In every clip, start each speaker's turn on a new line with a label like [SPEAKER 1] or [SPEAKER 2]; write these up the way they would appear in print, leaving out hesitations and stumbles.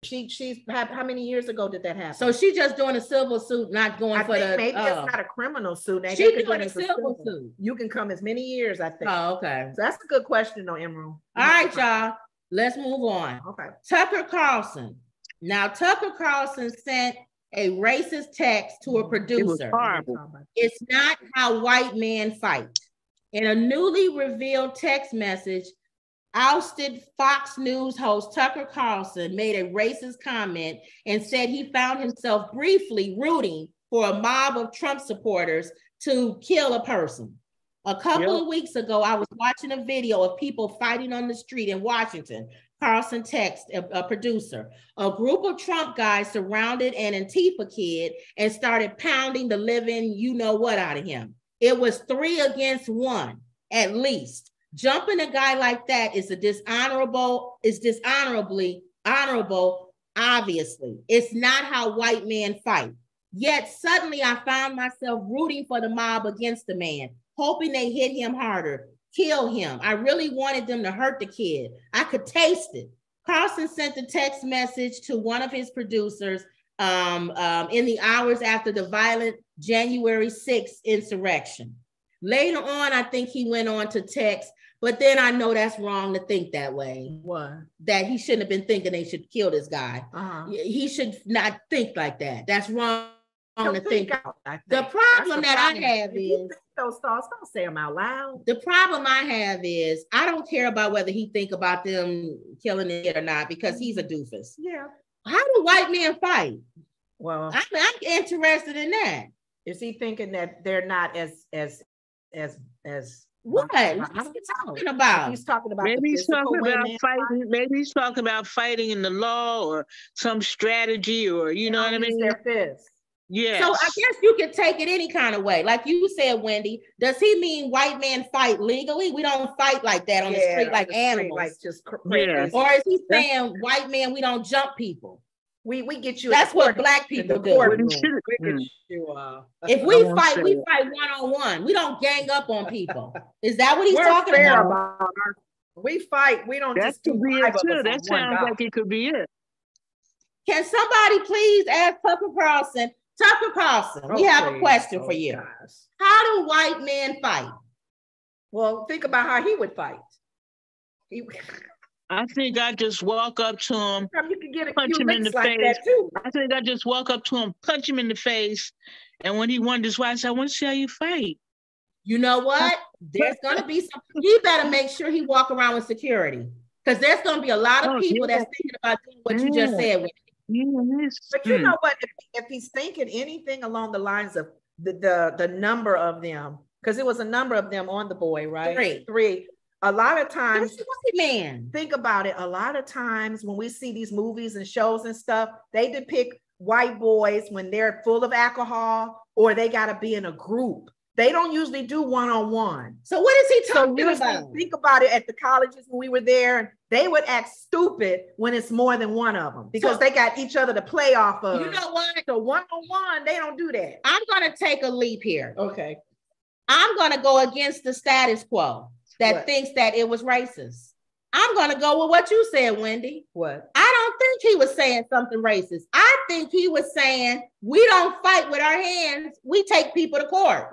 [SPEAKER 1] She's how many years ago did that happen?
[SPEAKER 2] So she just doing a civil suit, not going for the.
[SPEAKER 1] Maybe it's not a criminal suit. Maybe
[SPEAKER 2] She doing a civil suit.
[SPEAKER 1] You can come as many years, I think.
[SPEAKER 2] Oh, okay.
[SPEAKER 1] So that's a good question, though, Emerald.
[SPEAKER 2] All right, y'all. Let's move on.
[SPEAKER 1] Okay.
[SPEAKER 2] Tucker Carlson. Now, Tucker Carlson sent a racist text to a producer. It's not how white men fight. In a newly revealed text message, ousted Fox News host Tucker Carlson made a racist comment and said he found himself briefly rooting for a mob of Trump supporters to kill a person. A couple of weeks ago, I was watching a video of people fighting on the street in Washington. Carlson texted a producer. A group of Trump guys surrounded an Antifa kid and started pounding the living you-know-what out of him. It was 3 against 1, at least. Jumping a guy like that is dishonorably honorable, obviously. It's not how white men fight. Yet suddenly I found myself rooting for the mob against the man, hoping they hit him harder, kill him. I really wanted them to hurt the kid. I could taste it. Carlson sent the text message to one of his producers in the hours after the violent January 6th insurrection. Later on, I think he went on to text, but then I know that's wrong to think that way.
[SPEAKER 1] What?
[SPEAKER 2] That he shouldn't have been thinking they should kill this guy. He should not think like that. That's wrong to think. The problem that I have is
[SPEAKER 1] those thoughts, don't say them out loud.
[SPEAKER 2] The problem I have is I don't care about whether he think about them killing it or not, because he's a doofus.
[SPEAKER 1] Yeah.
[SPEAKER 2] How do white men fight?
[SPEAKER 1] Well,
[SPEAKER 2] I'm interested in that.
[SPEAKER 1] Is he thinking that they're not as
[SPEAKER 2] what? What's he talking about?
[SPEAKER 1] He's talking about
[SPEAKER 3] maybe he's talking about fighting. Maybe he's talking about fighting in the law or some strategy, or you know what I mean.
[SPEAKER 1] Their fists.
[SPEAKER 3] Yeah.
[SPEAKER 2] So I guess you could take it any kind of way. Like you said, Wendy, does he mean white men fight legally? We don't fight like that on the street like animals.
[SPEAKER 1] Like just
[SPEAKER 2] Or is he saying white men, we don't jump people?
[SPEAKER 1] We get you.
[SPEAKER 2] That's what black people do. If we fight one-on-one. We don't gang up on people. Is that what he's talking about?
[SPEAKER 1] We fight. We don't just
[SPEAKER 3] do it too. That sounds like it could be it.
[SPEAKER 2] Can somebody please ask Tucker Carlson? Tucker Carlson, we have a question for you.
[SPEAKER 1] Gosh.
[SPEAKER 2] How do white men fight?
[SPEAKER 1] Well, think about how he would fight.
[SPEAKER 3] I think I just walk up to him,
[SPEAKER 1] you can get
[SPEAKER 3] punch him in the face. I think I just walk up to him, punch him in the face, and when he wonders why, I say, I want to see how you fight.
[SPEAKER 2] You know what? There's going to be some. He better make sure he walk around with security, because there's going to be a lot of people that's thinking about doing what you just said.
[SPEAKER 1] But you know what? If he's thinking anything along the lines of the number of them, because it was a number of them on the boy, right? Three. A lot of times, think about it. A lot of times when we see these movies and shows and stuff, they depict white boys when they're full of alcohol or they got to be in a group. They don't usually do one-on-one.
[SPEAKER 2] So what is he talking about?
[SPEAKER 1] Think about it at the colleges when we were there. They would act stupid when it's more than one of them because they got each other to play off of.
[SPEAKER 2] You know what?
[SPEAKER 1] So one-on-one, they don't do that.
[SPEAKER 2] I'm going to take a leap here.
[SPEAKER 1] Okay.
[SPEAKER 2] I'm going to go against the status quo that thinks that it was racist. I'm going to go with what you said, Wendy.
[SPEAKER 1] What?
[SPEAKER 2] I don't think he was saying something racist. I think he was saying, we don't fight with our hands. We take people to court.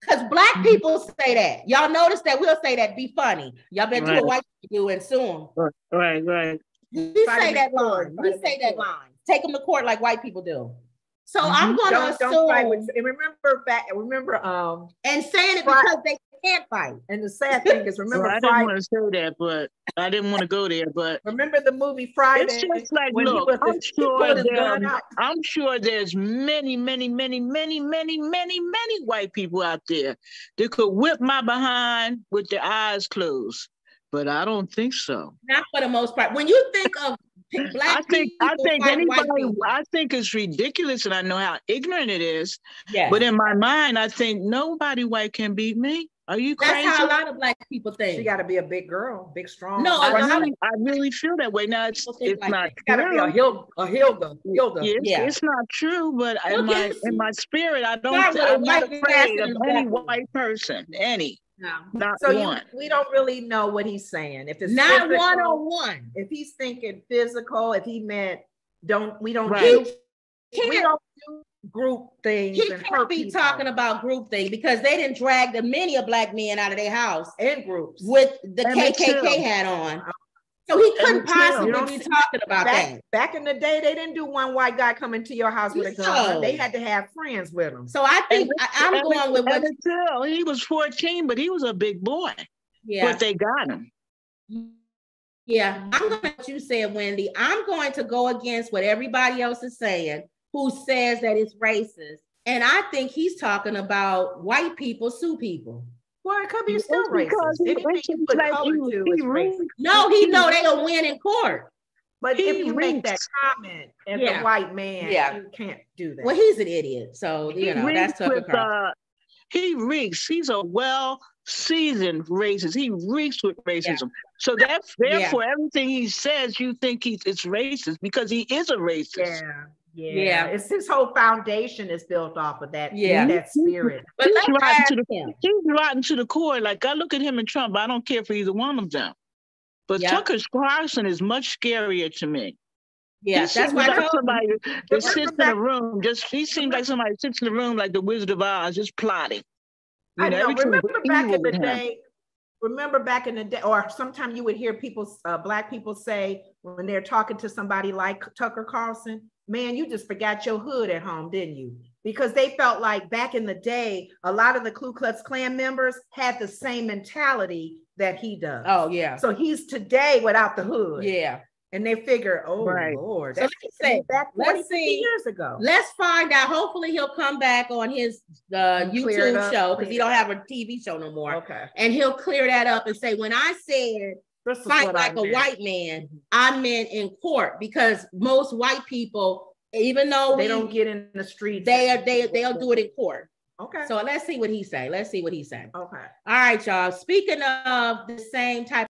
[SPEAKER 2] Because black people say that. Y'all notice that we'll say that, be funny. Y'all better do what white people do and sue them.
[SPEAKER 3] Right.
[SPEAKER 2] We say that line. We say that line. Take them to court like white people do. So I'm going to assume.
[SPEAKER 1] Don't fight with, and remember,
[SPEAKER 2] and saying it because they can't fight.
[SPEAKER 1] And the sad thing is, remember,
[SPEAKER 3] I didn't want to say that, but I didn't want to go there. But
[SPEAKER 1] remember the movie Friday?
[SPEAKER 3] It's just like, look, I'm sure there's many white people out there that could whip my behind with their eyes closed, but I don't think so.
[SPEAKER 2] Not for the most part. When you think of black
[SPEAKER 3] I think anybody. I think it's ridiculous, and I know how ignorant it is. Yeah. But in my mind, I think nobody white can beat me. Are you crazy?
[SPEAKER 2] That's how a lot of black people think.
[SPEAKER 1] She got to be a big girl, big, strong.
[SPEAKER 2] No,
[SPEAKER 3] I really feel that way. Now it's like not.
[SPEAKER 1] It's got to be a Hilda.
[SPEAKER 3] Yeah, it's not true. But in my spirit, I'm not afraid of any white person. Any.
[SPEAKER 1] No. Not so one. We don't really know what he's saying. If it's
[SPEAKER 2] not one-on-one.
[SPEAKER 1] If he's thinking physical, if he meant we don't do group things.
[SPEAKER 2] He can't be talking about group things because they didn't drag many of black men out of their house
[SPEAKER 1] in groups
[SPEAKER 2] with the KKK hat on. So he couldn't possibly be talking about that.
[SPEAKER 1] Back in the day, they didn't do one white guy coming to your house with a gun. They had to have friends with them.
[SPEAKER 2] So I think I'm going with what
[SPEAKER 3] he was 14, but he was a big boy. Yeah. But they got him.
[SPEAKER 2] Yeah, I'm going to what you said, Wendy. I'm going to go against what everybody else is saying who says that it's racist. And I think he's talking about white people sue people.
[SPEAKER 1] Well, it could be still racist. Anything you put color to is racist.
[SPEAKER 2] No, they'll win in court.
[SPEAKER 1] But if you make that comment as a white man, you can't do that.
[SPEAKER 2] Well, he's an idiot. So, that's Tucker Carlson.
[SPEAKER 3] He reeks. He's a well-seasoned racist. He reeks with racism. Yeah. So therefore, everything he says, you think it's racist because he is a racist.
[SPEAKER 1] Yeah. It's his whole foundation is built off of that spirit.
[SPEAKER 3] But he's rotten to the core. Like, I look at him and Trump, I don't care for either one of them. But Tucker Carlson is much scarier to me.
[SPEAKER 2] Yeah, that's why
[SPEAKER 3] somebody that sits in a room. He seems like somebody sits in the room like the Wizard of Oz, just plotting.
[SPEAKER 1] Remember back in the day. Remember back in the day, or sometimes you would hear black people say when they're talking to somebody like Tucker Carlson, man, you just forgot your hood at home, didn't you? Because they felt like back in the day, a lot of the Ku Klux Klan members had the same mentality that he does.
[SPEAKER 2] Oh, yeah.
[SPEAKER 1] So he's today without the hood.
[SPEAKER 2] Yeah.
[SPEAKER 1] And they figure, Lord, that's back 40 years ago.
[SPEAKER 2] Let's find out. Hopefully he'll come back on his YouTube show because he don't have a TV show no more.
[SPEAKER 1] Okay.
[SPEAKER 2] And he'll clear that up and say, when I said fight like a white man, I meant in court, because most white people, even though
[SPEAKER 1] they don't get in the streets,
[SPEAKER 2] they'll do it in court.
[SPEAKER 1] Okay.
[SPEAKER 2] So let's see what he say. Okay.
[SPEAKER 1] All
[SPEAKER 2] right, y'all. Speaking of the same type